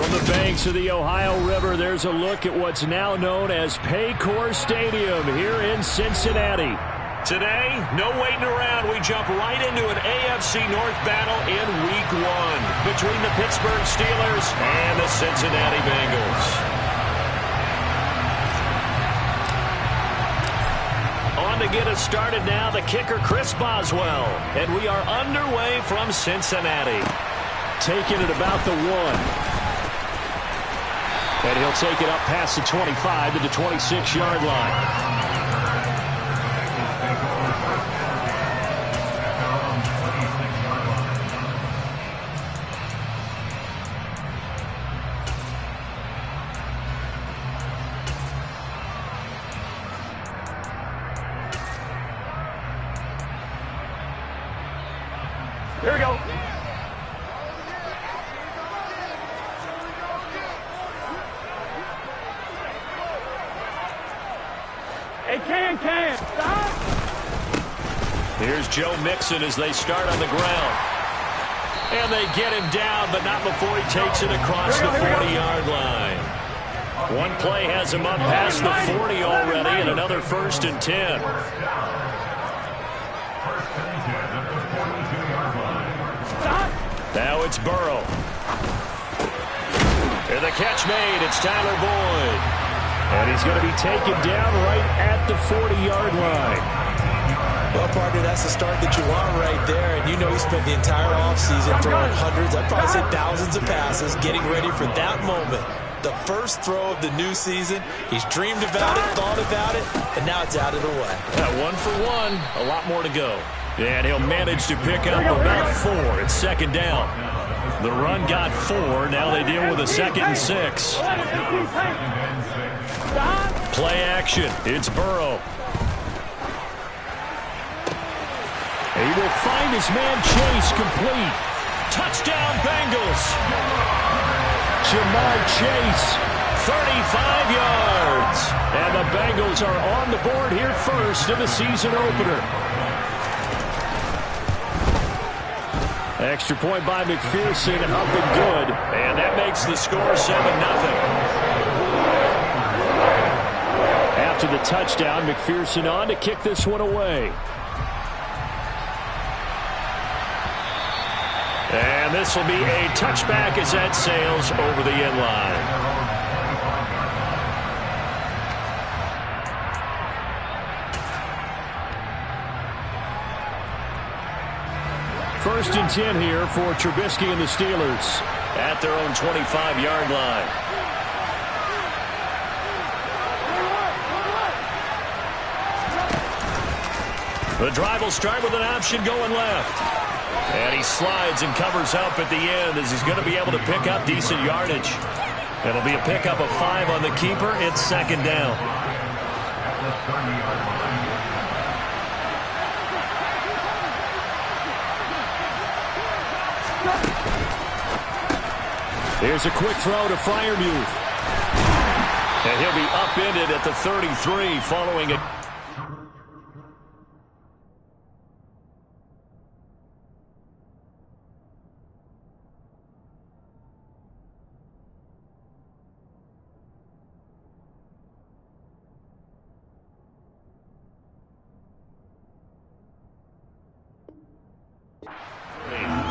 From the banks of the Ohio River, there's a look at what's now known as Paycor Stadium here in Cincinnati. Today, no waiting around. We jump right into an AFC North battle in Week 1 between the Pittsburgh Steelers and the Cincinnati Bengals. On to get us started now, the kicker Chris Boswell. And we are underway from Cincinnati. Taking it about the 1. And he'll take it up past the 25 to the 26-yard line. Here we go. Hey, can. Stop. Here's Joe Mixon as they start on the ground. And they get him down, but not before he takes it across the 40-yard line. One play has him up past the 40 already, and another 1st and 10. Now it's Burrow. And the catch made. It's Tyler Boyd. And he's going to be taken down right at the 40-yard line. Well, partner, that's the start that you want right there. And you know he spent the entire offseason throwing hundreds, I'd probably say thousands of passes, getting ready for that moment. The first throw of the new season. He's dreamed about it, thought about it, and now it's out of the way. Yeah, 1 for 1. A lot more to go. And he'll manage to pick up about 4. It's 2nd down. The run got 4. Now they deal with a 2nd and 6. Play action. It's Burrow. He will find his man Chase complete. Touchdown Bengals. Jamar Chase, 35 yards. And the Bengals are on the board here first in the season opener. Extra point by McPherson, up and good. And that makes the score 7-0. After the touchdown, McPherson on to kick this one away. And this will be a touchback as that sails over the end line. 1st and 10 here for Trubisky and the Steelers at their own 25-yard line. The drive will start with an option going left. And he slides and covers up at the end as he's going to be able to pick up decent yardage. It'll be a pickup of 5 on the keeper. It's 2nd down. Here's a quick throw to Freiermuth. And he'll be upended at the 33 following it.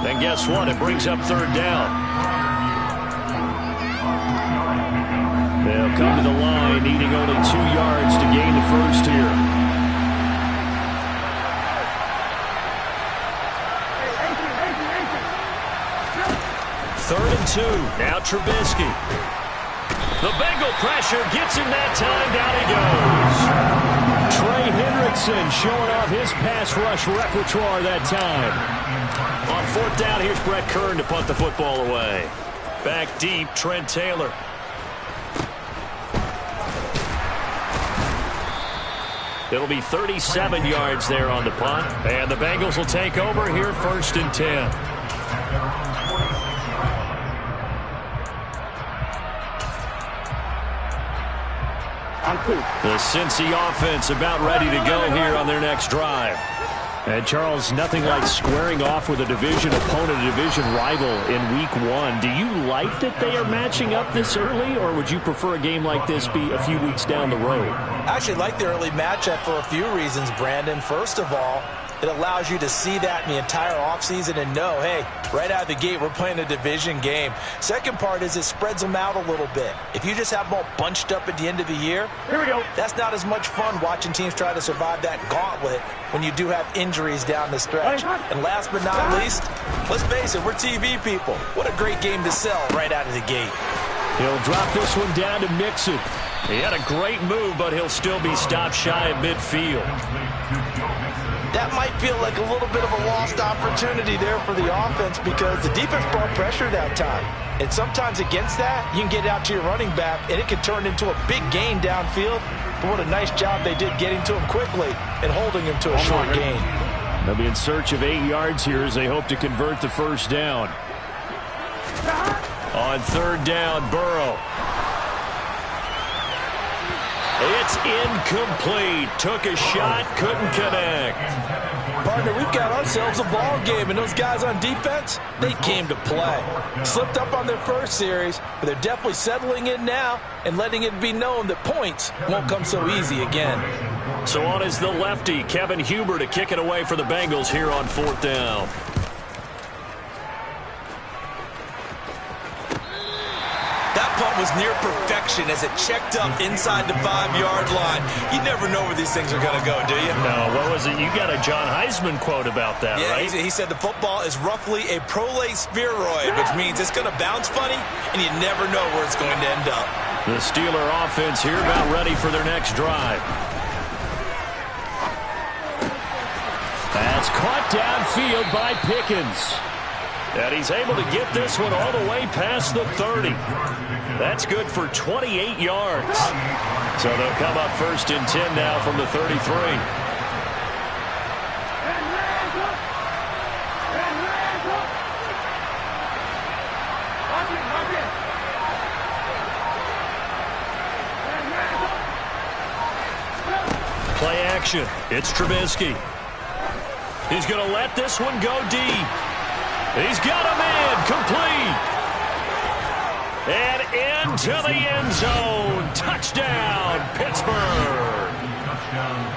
And guess what? It brings up 3rd down. They'll come to the line, needing only 2 yards to gain the first here. Third and 2. Now Trubisky. The Bengal pressure gets him that time. Down he goes. Trey Hendrickson showing off his pass rush repertoire that time. On 4th down, here's Brett Kern to punt the football away. Back deep, Trent Taylor. It'll be 37 yards there on the punt. And the Bengals will take over here 1st and 10. The Cincy offense about ready to go here on their next drive. And Charles, nothing like squaring off with a division opponent, a division rival in week 1. Do you like that they are matching up this early, or would you prefer a game like this be a few weeks down the road? I actually like the early matchup for a few reasons, Brandon. First of all, it allows you to see that in the entire offseason and know, hey, right out of the gate, we're playing a division game. Second part is it spreads them out a little bit. If you just have them all bunched up at the end of the year, here we go. That's not as much fun watching teams try to survive that gauntlet when you do have injuries down the stretch. And last but not least, let's face it, we're TV people. What a great game to sell right out of the gate. He'll drop this one down to Mixon. He had a great move, but he'll still be stopped shy of midfield. That might feel like a little bit of a lost opportunity there for the offense because the defense brought pressure that time. And sometimes against that, you can get out to your running back, and it can turn into a big gain downfield. But what a nice job they did getting to him quickly and holding him to a short gain. They'll be in search of 8 yards here as they hope to convert the first down. On third down, Burrow. It's incomplete. Took a shot, couldn't connect. Partner, we've got ourselves a ball game, and those guys on defense, they came to play. Slipped up on their first series, but they're definitely settling in now and letting it be known that points won't come so easy again. So on is the lefty, Kevin Huber, to kick it away for the Bengals here on fourth down. That punt was near perfection as it checked up inside the 5-yard line. You never know where these things are going to go, do you? No, what was it? You got a John Heisman quote about that, right? Yeah, he said the football is roughly a prolate spheroid, which means it's going to bounce funny, and you never know where it's going to end up. The Steeler offense here about ready for their next drive. That's caught downfield by Pickens. And he's able to get this one all the way past the 30. That's good for 28 yards. So they'll come up first and 10 now from the 33. Play action. It's Trubisky. He's going to let this one go deep. He's got a man complete. And into the end zone. Touchdown, Pittsburgh.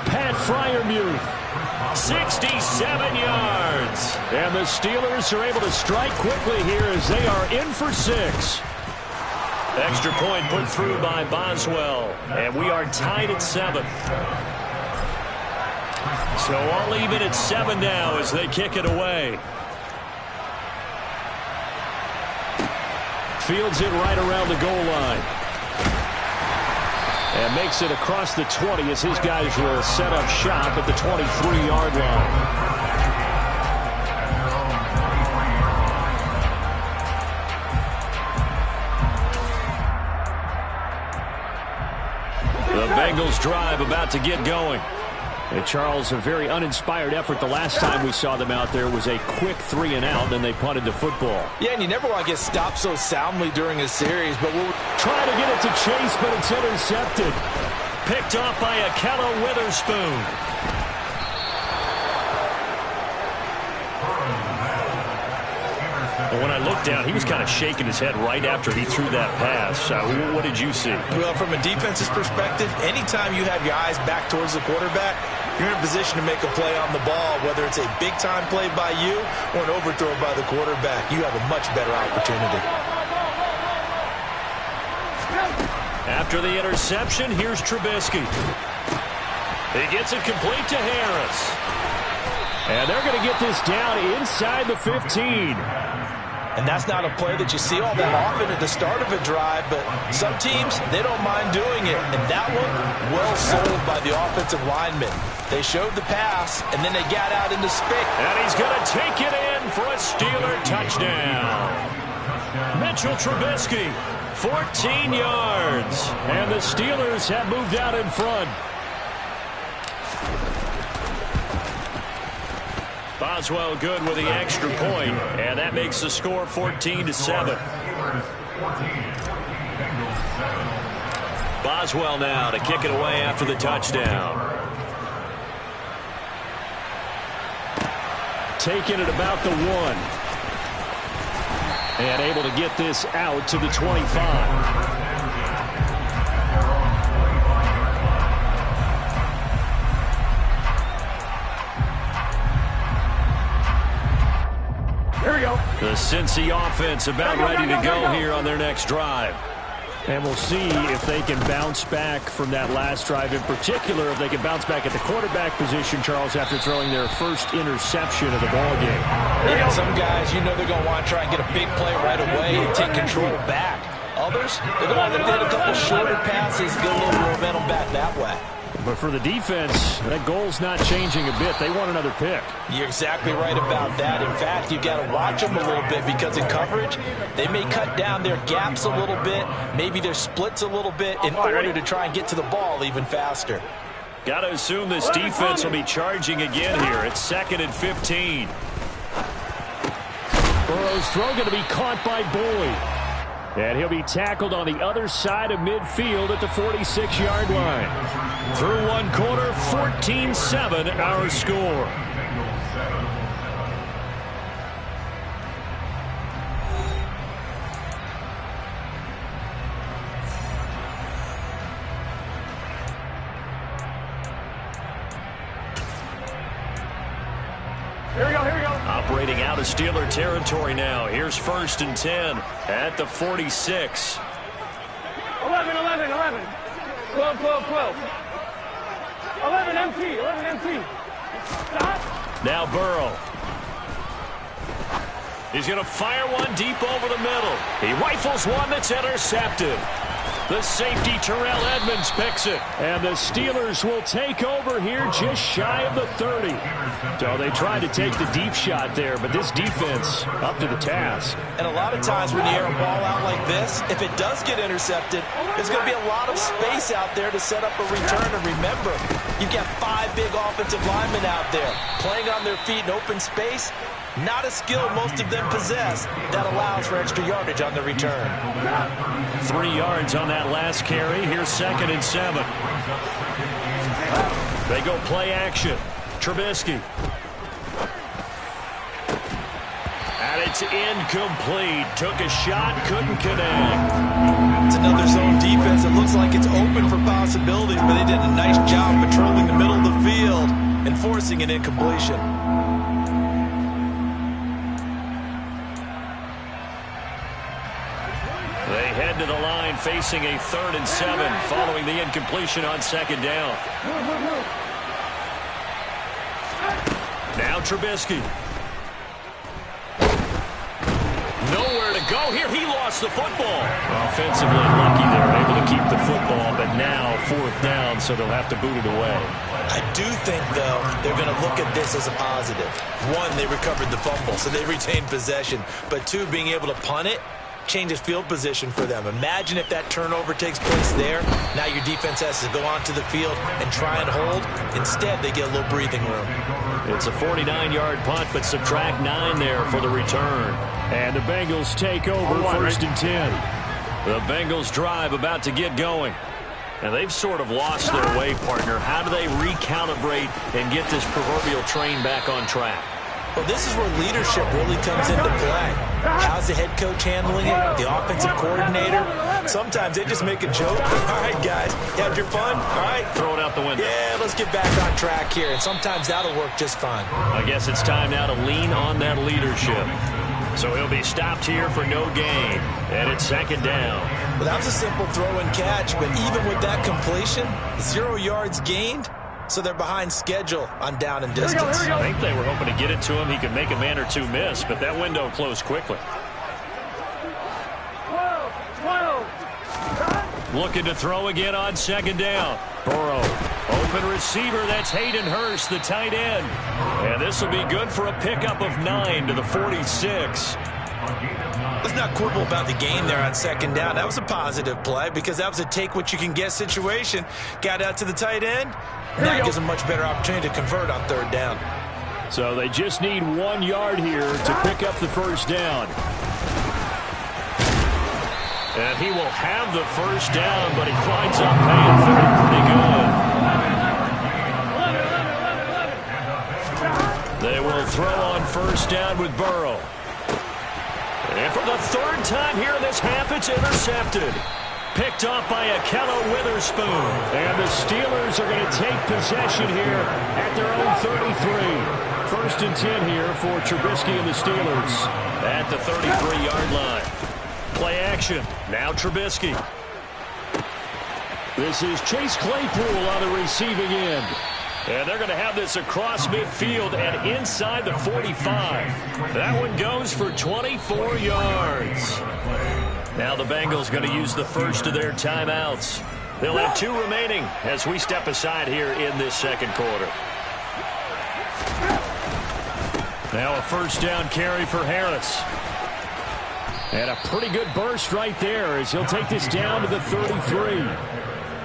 Pat Freiermuth, 67 yards. And the Steelers are able to strike quickly here as they are in for 6. Extra point put through by Boswell. And we are tied at 7. So all even at 7 now as they kick it away. Fields it right around the goal line. And makes it across the 20 as his guys will set up shop at the 23-yard line. The Bengals drive about to get going. And Charles, a very uninspired effort the last time we saw them out there was a quick 3-and-out, and they punted the football. Yeah, and you never want to get stopped so soundly during a series, but we'll try to get it to Chase, but it's intercepted. Picked off by Akello Witherspoon. Well, when I looked down, he was kind of shaking his head right after he threw that pass. What did you see? Well, from a defense's perspective, anytime you have your eyes back towards the quarterback, you're in a position to make a play on the ball, whether it's a big-time play by you or an overthrow by the quarterback. You have a much better opportunity. After the interception, here's Trubisky. He gets it complete to Harris. And they're going to get this down inside the 15. And that's not a play that you see all that often at the start of a drive, but some teams, they don't mind doing it. And that one, well sold by the offensive lineman. They showed the pass, and then they got out into space. And he's going to take it in for a Steeler touchdown. Mitchell Trubisky, 14 yards. And the Steelers have moved out in front. Boswell good with the extra point, and that makes the score 14-7. Boswell now to kick it away after the touchdown. taken at about the 1. And able to get this out to the 25. Here we go. The Cincy offense about ready to go here on their next drive. And we'll see if they can bounce back from that last drive, in particular if they can bounce back at the quarterback position, Charles, after throwing their first interception of the ballgame. Yeah, some guys, you know they're going to want to try and get a big play right away and take control back. Others, they're going to have to hit a couple shorter passes, get a little momentum back that way. But for the defense, that goal's not changing a bit. They want another pick. You're exactly right about that. In fact, you've got to watch them a little bit because in coverage, they may cut down their gaps a little bit, maybe their splits a little bit in order to try and get to the ball even faster. Got to assume this defense will be charging again here. It's 2nd and 15. Burrow's throw going to be caught by Boyd. And he'll be tackled on the other side of midfield at the 46-yard line. Through one quarter, 14-7 our score. Here we go, here we go. Operating out of Steeler territory now. Here's 1st and 10 at the 46. 11, 11, 11. 12, 12, 12. 11 empty, 11 empty. Stop. Now Burrow. He's going to fire one deep over the middle. He rifles one that's intercepted. The safety, Terrell Edmonds, picks it. And the Steelers will take over here just shy of the 30. So they tried to take the deep shot there, but this defense up to the task. And a lot of times when you air a ball out like this, if it does get intercepted, there's going to be a lot of space out there to set up a return. And remember, you've got 5 big offensive linemen out there playing on their feet in open space. Not a skill most of them possess that allows for extra yardage on the return. 3 yards on that last carry. Here's 2nd and 7. They go play action. Trubisky. And it's incomplete. Took a shot, couldn't connect. It's another zone defense. It looks like it's open for possibilities, but they did a nice job patrolling the middle of the field and forcing an incompletion. They head to the line facing a 3rd and 7 following the incompletion on 2nd down. Now Trubisky. Nowhere to go here. He lost the football. Offensively lucky they were able to keep the football, but now 4th down, so they'll have to boot it away. I do think, though, they're going to look at this as a positive. 1, they recovered the fumble, so they retained possession. But 2, being able to punt it changes field position for them. Imagine if that turnover takes place there. Now your defense has to go onto the field and try and hold. Instead, they get a little breathing room. It's a 49-yard punt, but subtract 9 there for the return. And the Bengals take over 1st and 10. The Bengals drive about to get going. And they've sort of lost their way, partner. How do they recalibrate and get this proverbial train back on track? Well, this is where leadership really comes into play. How's the head coach handling it? The offensive coordinator? Sometimes they just make a joke. All right, guys, you had your fun? All right. Throw it out the window. Yeah, let's get back on track here. And sometimes that'll work just fine. I guess it's time now to lean on that leadership. So he'll be stopped here for no gain. And it's 2nd down. Well, that was a simple throw and catch, but even with that completion, 0 yards gained. So they're behind schedule on down and distance. I think they were hoping to get it to him. He could make a man or 2 miss, but that window closed quickly. 12. Looking to throw again on 2nd down. Burrow, open receiver. That's Hayden Hurst, the tight end. And this will be good for a pickup of 9 to the 46. Let's not quibble about the gain there on 2nd down. That was a positive play because that was a take-what-you-can-get situation. Got out to the tight end. Now it gives them a much better opportunity to convert on 3rd down. So they just need 1 yard here to pick up the 1st down. And he will have the 1st down, but he winds up paying for it pretty good. They will throw on first down with Burrow. And for the third time here in this half, it's intercepted. Picked off by Akello Witherspoon. And the Steelers are going to take possession here at their own 33. First and 10 here for Trubisky and the Steelers. At the 33-yard line. Play action. Now Trubisky. This is Chase Claypool on the receiving end. And they're going to have this across midfield and inside the 45. That one goes for 24 yards. Now the Bengals going to use the first of their timeouts. They'll have 2 remaining as we step aside here in this second quarter. Now a first down carry for Harris. And a pretty good burst right there as he'll take this down to the 33.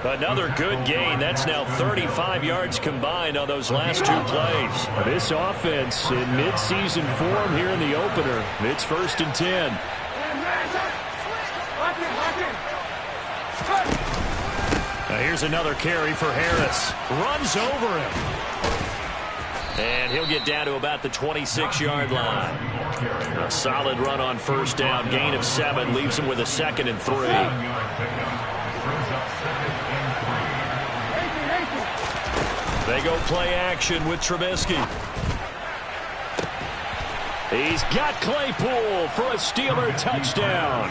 Another good gain. That's now 35 yards combined on those last 2 plays. This offense in midseason form here in the opener. It's first and 10. Now here's another carry for Harris. Runs over him. And he'll get down to about the 26-yard line. A solid run on first down. Gain of 7 leaves him with a second and 3. They go play action with Trubisky. He's got Claypool for a Steeler touchdown.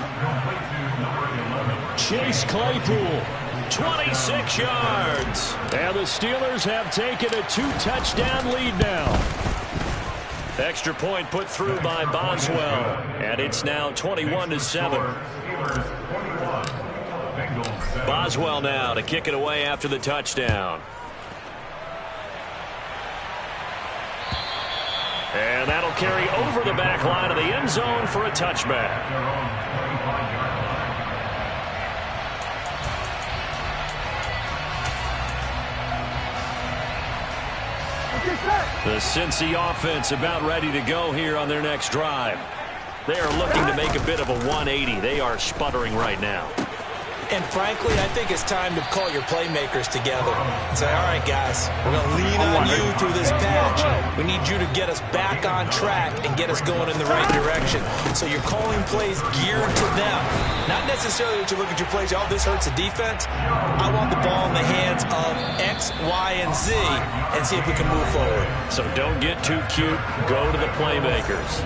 Chase Claypool, 26 yards. And the Steelers have taken a 2-touchdown lead now. Extra point put through by Boswell. And it's now 21-7. Boswell now to kick it away after the touchdown. And that'll carry over the back line of the end zone for a touchback. The Cincy offense about ready to go here on their next drive. They are looking to make a bit of a 180. They are sputtering right now. And frankly, I think it's time to call your playmakers together and say, all right, guys, we're going to lean on you through this patch. We need you to get us back on track and get us going in the right direction. So you're calling plays geared to them. Not necessarily that you look at your plays, oh, this hurts the defense. I want the ball in the hands of X, Y, and Z and see if we can move forward. So don't get too cute. Go to the playmakers.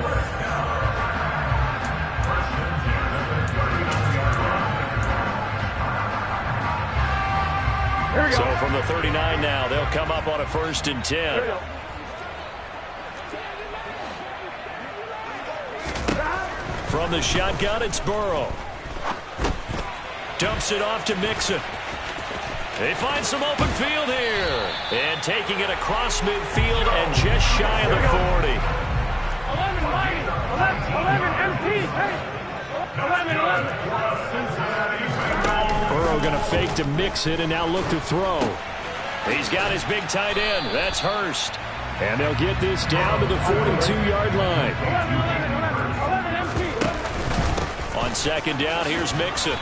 So from the 39 now, they'll come up on a first and 10. From the shotgun, it's Burrow. Dumps it off to Mixon. They find some open field here. And taking it across midfield and just shy of the 40. 11 empty. 11. Burrow going to fake to mix it and now look to throw. He's got his big tight end. That's Hurst. And they'll get this down to the 42-yard line. 11 on second down, here's Mixon.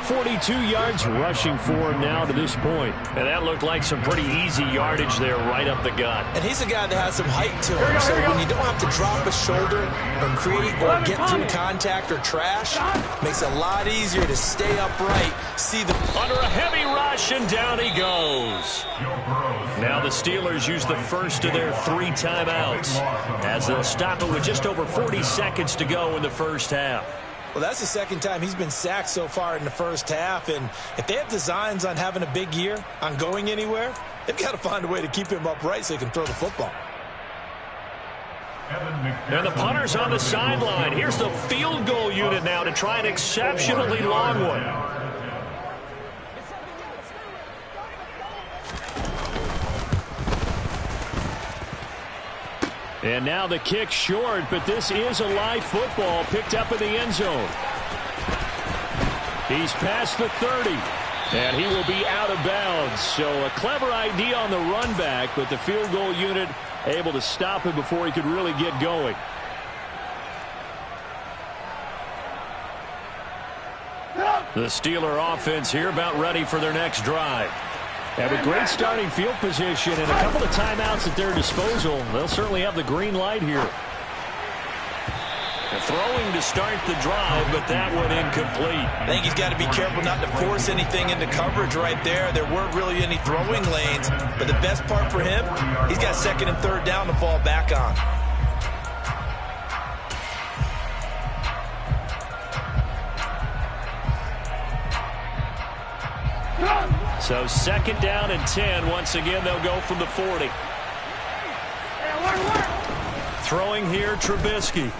42 yards rushing for him now to this point. And that looked like some pretty easy yardage there right up the gut. And he's a guy that has some height to him. So when you don't have to drop a shoulder or create or get through contact or trash, makes it a lot easier to stay upright, see the... Under a heavy rush, and down he goes. Now the Steelers use the first of their 3 timeouts as they'll stop it with just over 40 seconds to go in the first half. Well, that's the second time he's been sacked so far in the first half. And if they have designs on having a big year, on going anywhere, they've got to find a way to keep him upright so he can throw the football. And the punter's on the sideline. Here's the field goal unit now to try an exceptionally long one. And now the kick short, but this is a live football picked up in the end zone. He's past the 30, and he will be out of bounds. So a clever idea on the run back, but the field goal unit able to stop him before he could really get going. The Steeler offense here about ready for their next drive. Have a great starting field position and a couple of timeouts at their disposal. They'll certainly have the green light here. Throwing to start the drive, but that one incomplete. I think he's got to be careful not to force anything into coverage right there. There weren't really any throwing lanes, but the best part for him, he's got second and third down to fall back on. So second down and 10. Once again, they'll go from the 40. Throwing here, Trubisky.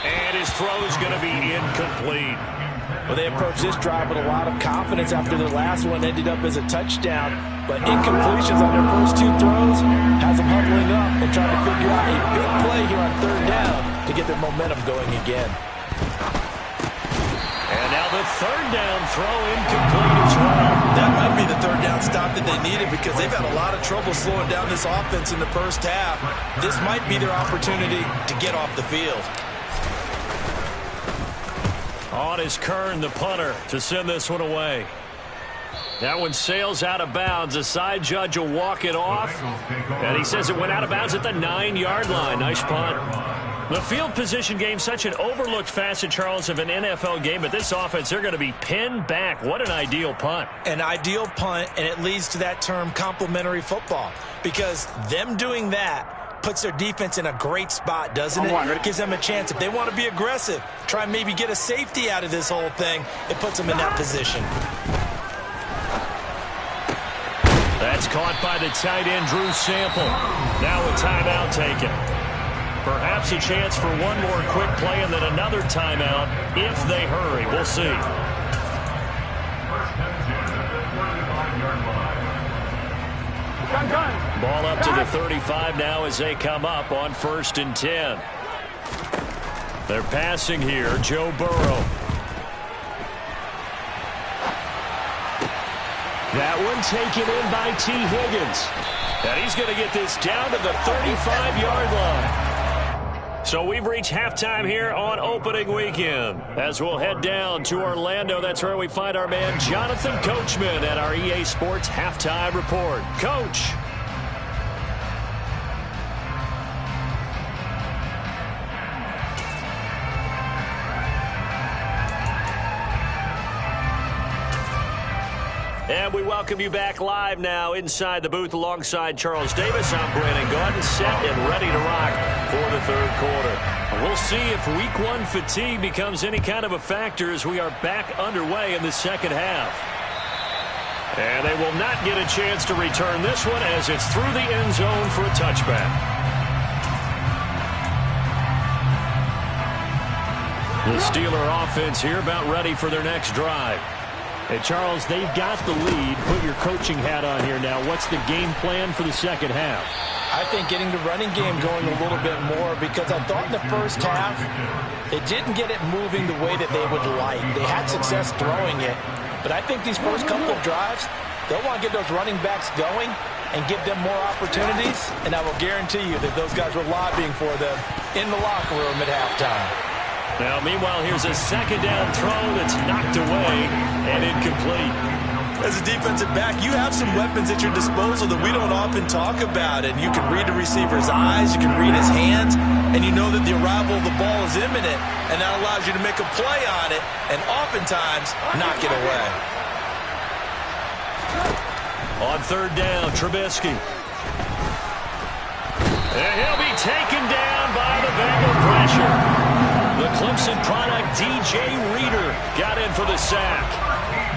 And his throw is going to be incomplete. Well, they approached this drive with a lot of confidence after their last one ended up as a touchdown. But incompletions on their first two throws has them huddling up and trying to figure out a big play here on third down to get their momentum going again. And now the third down throw incomplete as well. That might be the third down stop that they needed because they've had a lot of trouble slowing down this offense in the first half. This might be their opportunity to get off the field. On is Kern, the punter, to send this one away. That one sails out of bounds. The side judge will walk it off. And he says it went out of bounds at the 9-yard line. Nice punt. The field position game, such an overlooked facet, Charles, of an NFL game. But this offense, they're going to be pinned back. What an ideal punt. An ideal punt, and it leads to that term complementary football. Because them doing that puts their defense in a great spot, doesn't it? It gives them a chance. If they want to be aggressive, try and maybe get a safety out of this whole thing, it puts them in that position. That's caught by the tight end, Drew Sample. Now a timeout taken. Perhaps a chance for one more quick play and then another timeout if they hurry. We'll see. Ball up to the 35 now as they come up on 1st and 10. They're passing here, Joe Burrow. That one taken in by T. Higgins. And he's going to get this down to the 35-yard line. So we've reached halftime here on opening weekend. As we'll head down to Orlando, that's where we find our man Jonathan Coachman at our EA Sports Halftime Report. Coach. And we welcome you back live now inside the booth alongside Charles Davis. I'm Brandon Gaudin, set and ready to rock for the third quarter. We'll see if week one fatigue becomes any kind of a factor as we are back underway in the second half. And they will not get a chance to return this one as it's through the end zone for a touchback. The Steeler offense here about ready for their next drive. Hey, Charles, they've got the lead. Put your coaching hat on here now. What's the game plan for the second half? I think getting the running game going a little bit more because I thought in the first half they didn't get it moving the way that they would like. They had success throwing it, but I think these first couple of drives, they'll want to get those running backs going and give them more opportunities, and I will guarantee you that those guys were lobbying for them in the locker room at halftime. Now, meanwhile, here's a second down throw that's knocked away and incomplete. As a defensive back, you have some weapons at your disposal that we don't often talk about. And you can read the receiver's eyes, you can read his hands, and you know that the arrival of the ball is imminent. And that allows you to make a play on it and oftentimes knock it away. On third down, Trubisky. And he'll be taken down by the Bengal pressure. The Clemson product, DJ Reader, got in for the sack.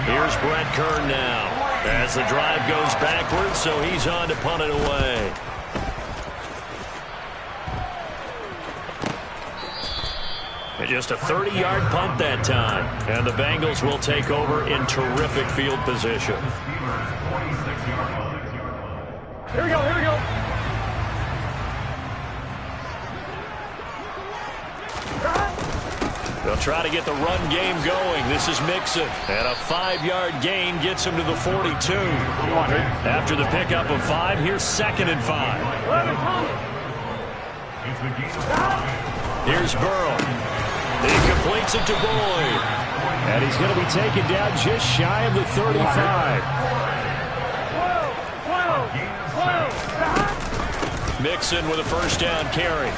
Here's Brett Kern now as the drive goes backwards, so he's on to punt it away. And just a 30-yard punt that time. And the Bengals will take over in terrific field position. Here we go, here we go. They'll try to get the run game going. This is Mixon. And a 5-yard gain gets him to the 42. After the pickup of 5, here's 2nd and 5. Here's Burrow. He completes it to Boyd. And he's going to be taken down just shy of the 35. Mixon with a first down carry.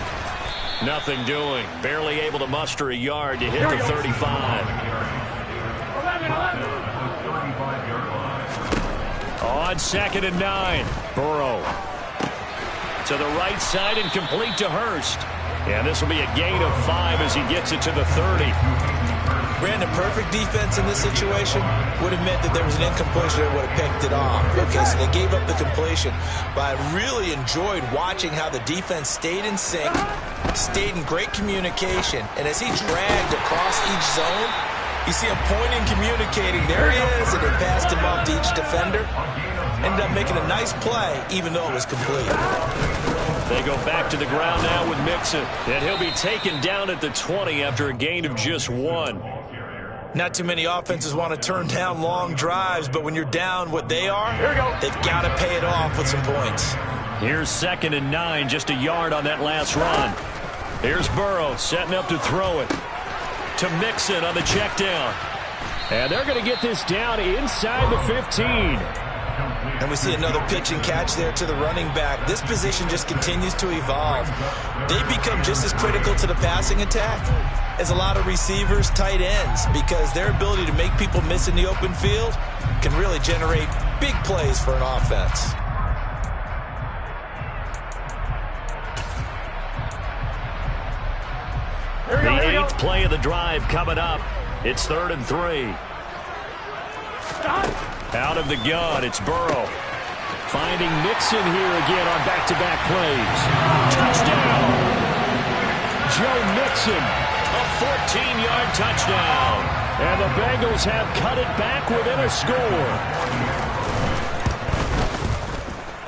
Nothing doing. Barely able to muster a yard to hit the 35. On 2nd and 9. Burrow. To the right side and complete to Hurst. And this will be a gain of 5 as he gets it to the 30. Brandon, perfect defense in this situation would have meant that there was an incompletion that would have picked it off. Okay, so they gave up the completion. But I really enjoyed watching how the defense stayed in sync, stayed in great communication, and as he dragged across each zone, you see him pointing, communicating. There he is, and they passed him off to each defender. Ended up making a nice play, even though it was complete. They go back to the ground now with Mixon, and he'll be taken down at the 20 after a gain of just 1. Not too many offenses want to turn down long drives, but when you're down what they are, they've got to pay it off with some points. Here's 2nd and 9, just a yard on that last run. Here's Burrow setting up to throw it to Mixon on the check down. And they're going to get this down inside the 15. And we see another pitch and catch there to the running back. This position just continues to evolve. They become just as critical to the passing attack as a lot of receivers, tight ends, because their ability to make people miss in the open field can really generate big plays for an offense. The 8th play of the drive coming up. It's 3rd and 3. Out of the gun, it's Burrow. Finding Mixon here again on back-to-back plays. Touchdown! Joe Mixon, a 14-yard touchdown. And the Bengals have cut it back within a score.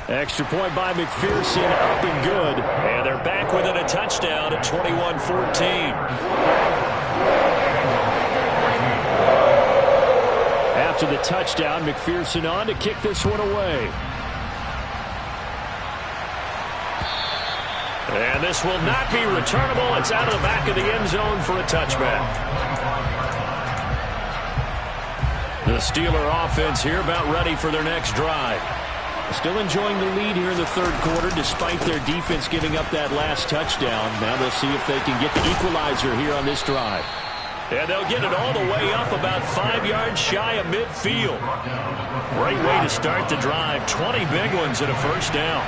Extra point by McPherson, up and good. And they're back within a touchdown at 21-14. After the touchdown, McPherson on to kick this one away. And this will not be returnable. It's out of the back of the end zone for a touchback. The Steeler offense here about ready for their next drive. Still enjoying the lead here in the 3rd quarter despite their defense giving up that last touchdown. Now they'll see if they can get the equalizer here on this drive. And they'll get it all the way up about 5 yards shy of midfield. Great way to start the drive. 20 big ones and a first down.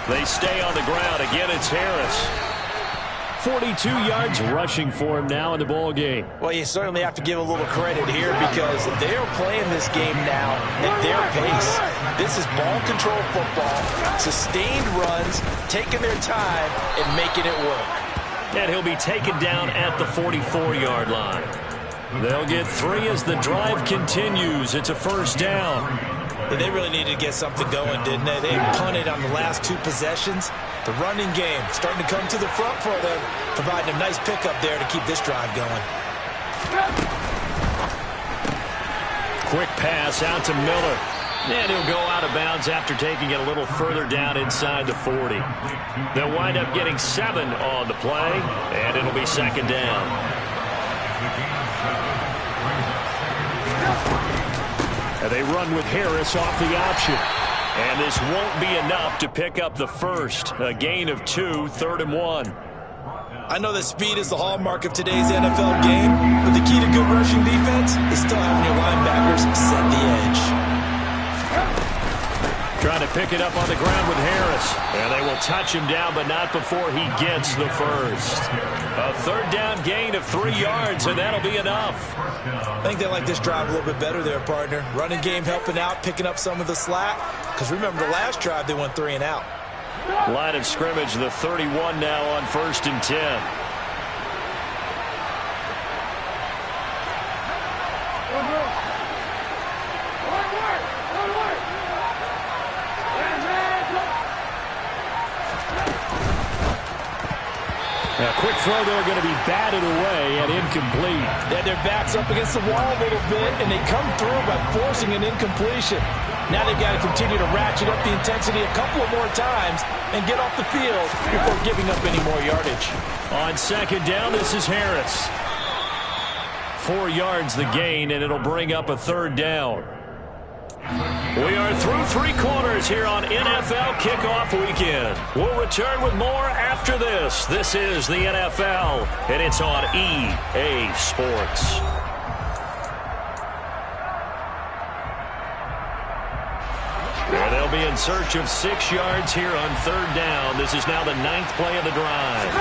They stay on the ground. Again, it's Harris. 42 yards rushing for him now in the ball game. Well, you certainly have to give a little credit here because they're playing this game now at their pace. This is ball control football, sustained runs, taking their time and making it work. And he'll be taken down at the 44-yard line. They'll get 3 as the drive continues. It's a first down. They really needed to get something going, didn't they? They punted on the last 2 possessions. The running game starting to come to the front for them, providing a nice pickup there to keep this drive going. Quick pass out to Miller. And he'll go out of bounds after taking it a little further down inside the 40. They'll wind up getting 7 on the play, and it'll be 2nd down. And they run with Harris off the option. And this won't be enough to pick up the first. A gain of 2, 3rd and 1. I know that speed is the hallmark of today's NFL game, but the key to good rushing defense is still having your linebackers set the edge. Trying to pick it up on the ground with Harris. And they will touch him down, but not before he gets the first. A 3rd down gain of 3 yards, and that'll be enough. I think they like this drive a little bit better there, partner. Running game helping out, picking up some of the slack. Because remember, the last drive they went 3 and out. Line of scrimmage, the 31 now on 1st and 10. A quick throw there going to be batted away and incomplete. They had their backs up against the wall a little bit, and they come through by forcing an incompletion. Now they've got to continue to ratchet up the intensity a couple of more times and get off the field before giving up any more yardage. On second down, this is Harris. 4 yards the gain, and it'll bring up a third down. We are through 3 quarters here on NFL Kickoff Weekend. We'll return with more after this. This is the NFL, and it's on EA Sports. And they'll be in search of 6 yards here on third down. This is now the 9th play of the drive.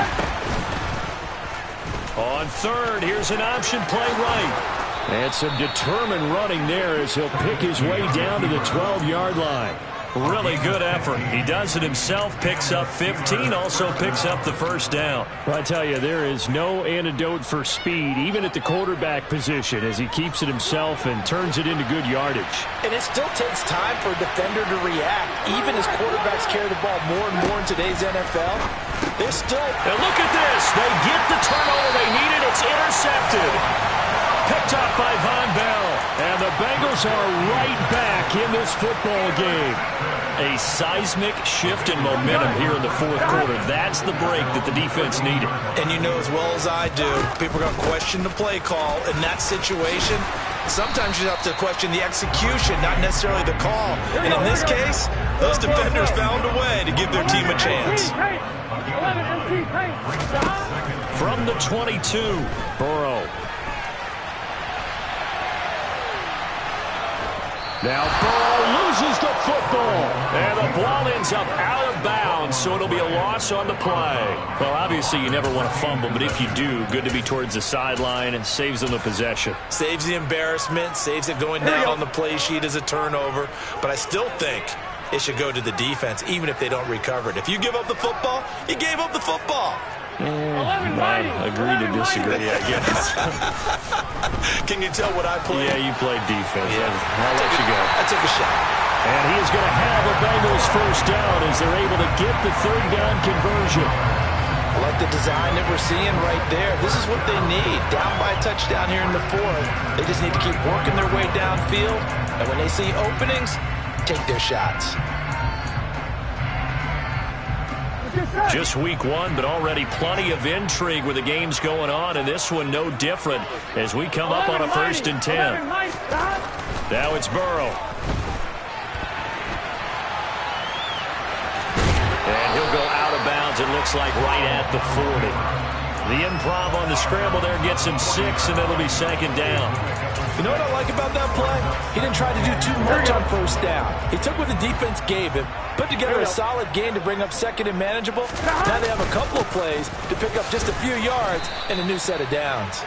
On third, here's an option play right. And some determined running there as he'll pick his way down to the 12-yard line. Really good effort. He does it himself, picks up 15, also picks up the first down. Well, I tell you, there is no antidote for speed, even at the quarterback position, as he keeps it himself and turns it into good yardage. And it still takes time for a defender to react, even as quarterbacks carry the ball more and more in today's NFL. They're still... And look at this. They get the turnover they needed. It's intercepted. Picked up by Von Bell. And the Bengals are right back in this football game. A seismic shift in momentum here in the fourth quarter. That's the break that the defense needed. And you know as well as I do, people are going to question the play call in that situation. Sometimes you have to question the execution, not necessarily the call. And in this case, those defenders found a way to give their team a chance. From the 22, Burrow. Now Burrow loses the football. And the ball ends up out of bounds, so it'll be a loss on the play. Well, obviously you never want to fumble, but if you do, good to be towards the sideline and saves them the possession. Saves the embarrassment, saves it going down on the play sheet as a turnover. But I still think it should go to the defense, even if they don't recover it. If you give up the football, you gave up the football. I agree to disagree, I guess. Can you tell what I played? Yeah, you played defense. Yeah. I'll let you go. I took a shot. And he is going to have a Bengals first down as they're able to get the third down conversion. I like the design that we're seeing right there. This is what they need. Down by a touchdown here in the fourth. They just need to keep working their way downfield. And when they see openings, take their shots. Just week 1, but already plenty of intrigue with the games going on, and this one no different as we come up on a 1st and 10. Now it's Burrow. And he'll go out of bounds, it looks like right at the 40. The improv on the scramble there gets him 6, and it'll be 2nd down. You know what I like about that play? He didn't try to do too much on first down. He took what the defense gave him, put together a solid gain to bring up 2nd and manageable. Now they have a couple of plays to pick up just a few yards and a new set of downs.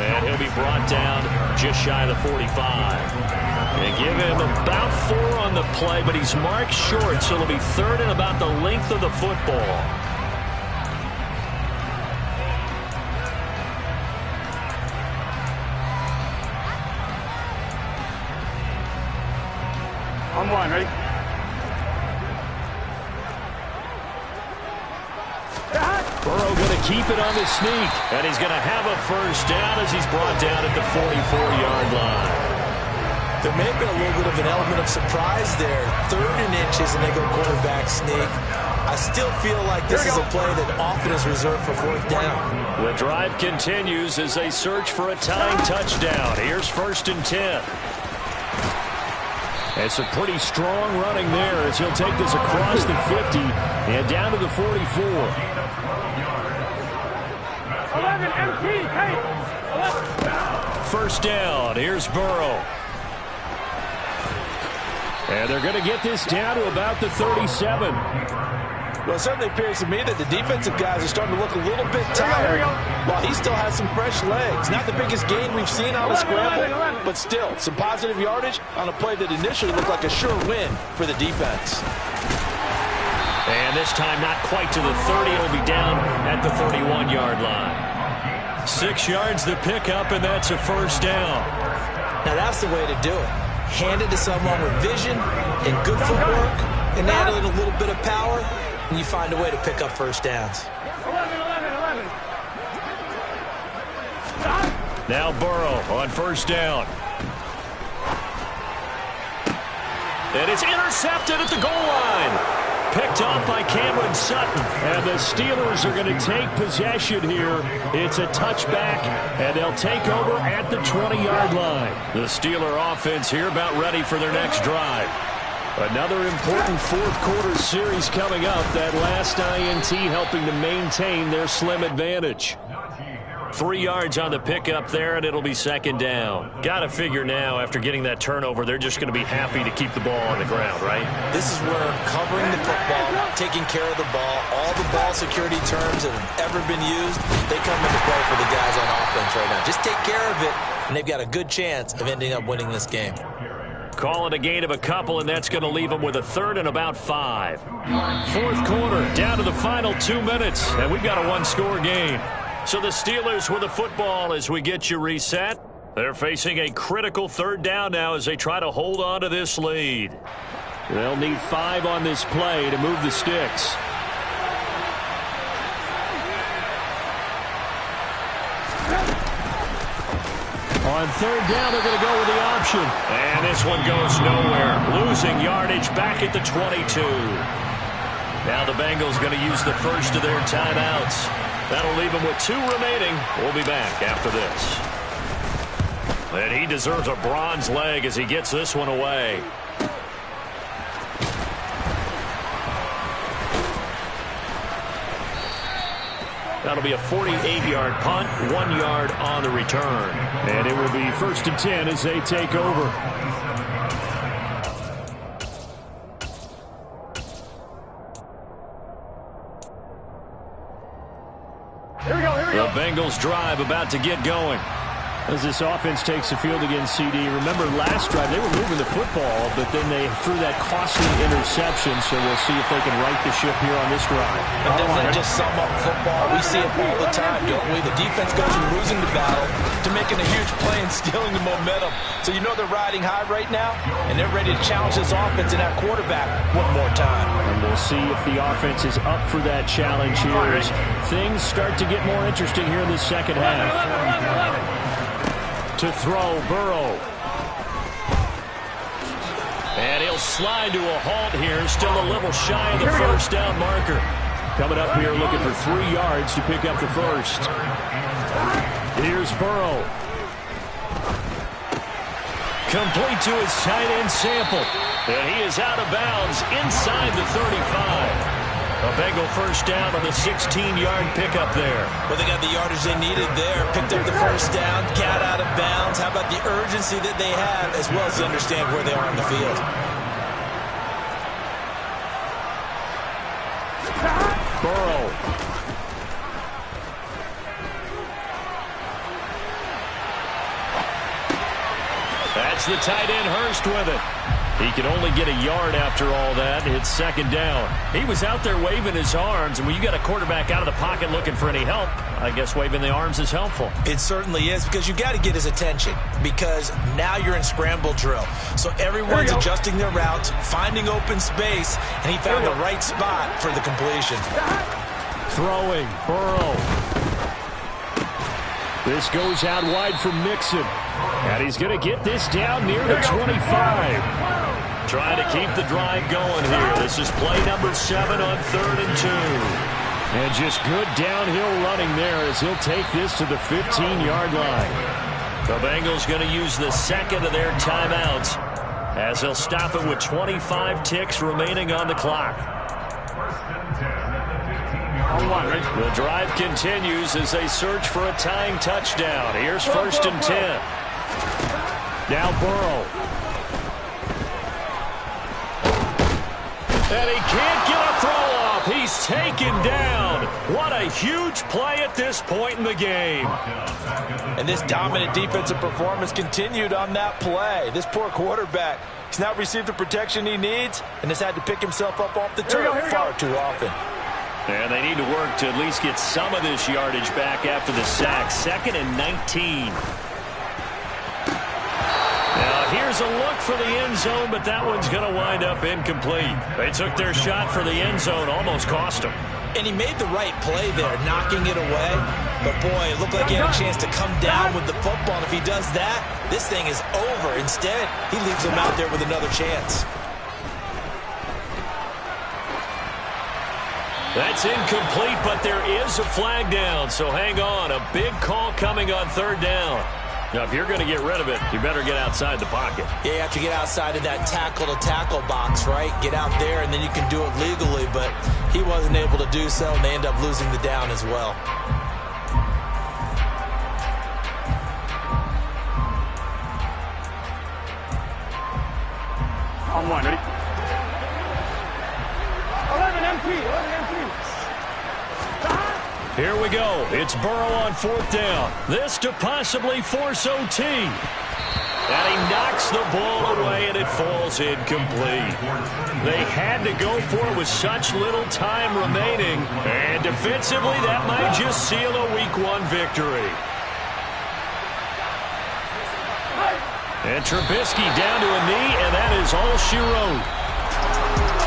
And he'll be brought down just shy of the 45. They give him about 4 on the play, but he's marked short, so it'll be 3rd and about the length of the football. On one, ready? Burrow going to keep it on the sneak, and he's going to have a first down as he's brought down at the 44-yard line. There may have been a little bit of an element of surprise there. 3rd and inches, and they go quarterback sneak. I still feel like this is a play that often is reserved for 4th down. The drive continues as they search for a tying touchdown. Here's 1st and 10. It's a pretty strong running there as he'll take this across the 50 and down to the 44. 11 MT, hey! 1st down. Here's Burrow. And they're going to get this down to about the 37. Well, it certainly appears to me that the defensive guys are starting to look a little bit tired while he still has some fresh legs. Not the biggest gain we've seen on a scramble, but still some positive yardage on a play that initially looked like a sure win for the defense. And this time not quite to the 30. It'll be down at the 31-yard line. 6 yards the pickup, and that's a first down. Now that's the way to do it. Hand it to someone with vision and good footwork and add in a little bit of power, and you find a way to pick up first downs. 11. Now Burrow on 1st down. And it's intercepted at the goal line. Picked off by Cameron Sutton. And the Steelers are going to take possession here. It's a touchback, and they'll take over at the 20-yard line. The Steeler offense here about ready for their next drive. Another important fourth-quarter series coming up. That last INT helping to maintain their slim advantage. 3 yards on the pickup there, and it'll be second down. Got to figure now, after getting that turnover, they're just going to be happy to keep the ball on the ground, right? This is where covering the football, taking care of the ball, all the ball security terms that have ever been used, they come into play for the guys on offense right now. Just take care of it, and they've got a good chance of ending up winning this game. Call it a gain of a couple, and that's going to leave them with a third and about 5. Fourth quarter, down to the final 2 minutes, and we've got a one-score game. So the Steelers with the football as we get you reset. They're facing a critical third down now as they try to hold on to this lead. They'll need 5 on this play to move the sticks. On third down, they're going to go with the option. And this one goes nowhere. Losing yardage back at the 22. Now the Bengals going to use the first of their timeouts. That'll leave him with 2 remaining. We'll be back after this. And he deserves a bronze leg as he gets this one away. That'll be a 48-yard punt, 1 yard on the return. And it will be 1st and 10 as they take over. The Bengals drive about to get going. As this offense takes the field against CD, remember last drive they were moving the football, but then they threw that costly interception, so we'll see if they can right the ship here on this drive. But doesn't that just sum up football? We see it all the time, don't we? The defense goes from losing the battle to making a huge play and stealing the momentum. So you know they're riding high right now, and they're ready to challenge this offense and that quarterback one more time. And we'll see if the offense is up for that challenge here as things start to get more interesting here in the second half. To throw, Burrow. And he'll slide to a halt here. Still a little shy of the first down marker. Coming up here looking for 3 yards to pick up the first. Here's Burrow. Complete to his tight end Sample. And he is out of bounds inside the 35. A Bengal first down on the 16-yard pickup there. Well, they got the yardage they needed there. Picked up the first down, got out of bounds. How about the urgency that they have, as well as understand where they are on the field? Burrow. That's the tight end Hurst with it. He can only get a yard after all that. It's second down. He was out there waving his arms, and when you got a quarterback out of the pocket looking for any help, I guess waving the arms is helpful. It certainly is, because you got to get his attention, because now you're in scramble drill. So everyone's adjusting their routes, finding open space, and he found the right spot for the completion. Throwing, Burrow. This goes out wide for Mixon. And he's going to get this down near the 25. Trying to keep the drive going here. This is play number 7 on 3rd and 2. And just good downhill running there as he'll take this to the 15-yard line. The Bengals going to use the second of their timeouts as they'll stop it with 25 ticks remaining on the clock. The drive continues as they search for a tying touchdown. Here's 1st and 10. Now Burrow. And he can't get a throw off. He's taken down. What a huge play at this point in the game. And this dominant defensive performance continued on that play. This poor quarterback, he's not received the protection he needs and has had to pick himself up off the turf far too often. And they need to work to at least get some of this yardage back after the sack. 2nd and 19. Now here's a look for the end zone, but that one's going to wind up incomplete. They took their shot for the end zone, almost cost them. And he made the right play there, knocking it away. But boy, it looked like he had a chance to come down with the football. And if he does that, this thing is over. Instead, he leaves him out there with another chance. That's incomplete, but there is a flag down, so hang on. A big call coming on third down. Now, if you're going to get rid of it, you better get outside the pocket. Yeah, you have to get outside of that tackle-to-tackle box, right? Get out there, and then you can do it legally, but he wasn't able to do so, and they end up losing the down as well. On one, ready? 11 MT, 11 MT. Here we go. It's Burrow on fourth down. This to possibly force OT. And he knocks the ball away, and it falls incomplete. They had to go for it with such little time remaining. And defensively, that might just seal a Week 1 victory. And Trubisky down to a knee, and that is all she wrote.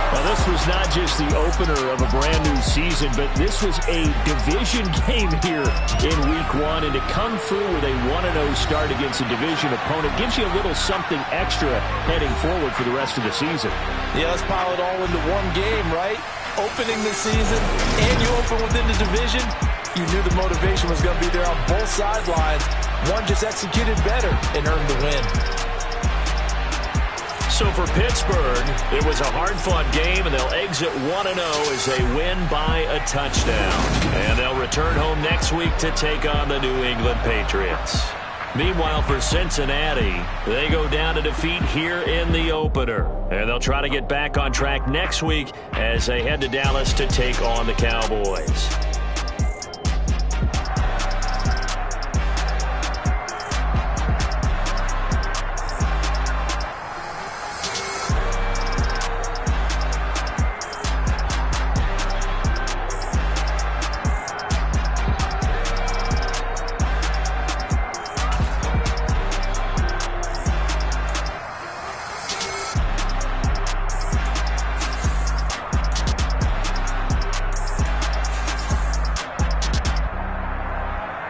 Now, this was not just the opener of a brand-new season, but this was a division game here in Week 1. And to come through with a 1-0 start against a division opponent gives you a little something extra heading forward for the rest of the season. Yeah, let's pile it all into one game, right? Opening the season, and you open within the division. You knew the motivation was going to be there on both sidelines. One just executed better and earned the win. So for Pittsburgh, it was a hard-fought game, and they'll exit 1-0 as they win by a touchdown. And they'll return home next week to take on the New England Patriots. Meanwhile, for Cincinnati, they go down to defeat here in the opener. And they'll try to get back on track next week as they head to Dallas to take on the Cowboys.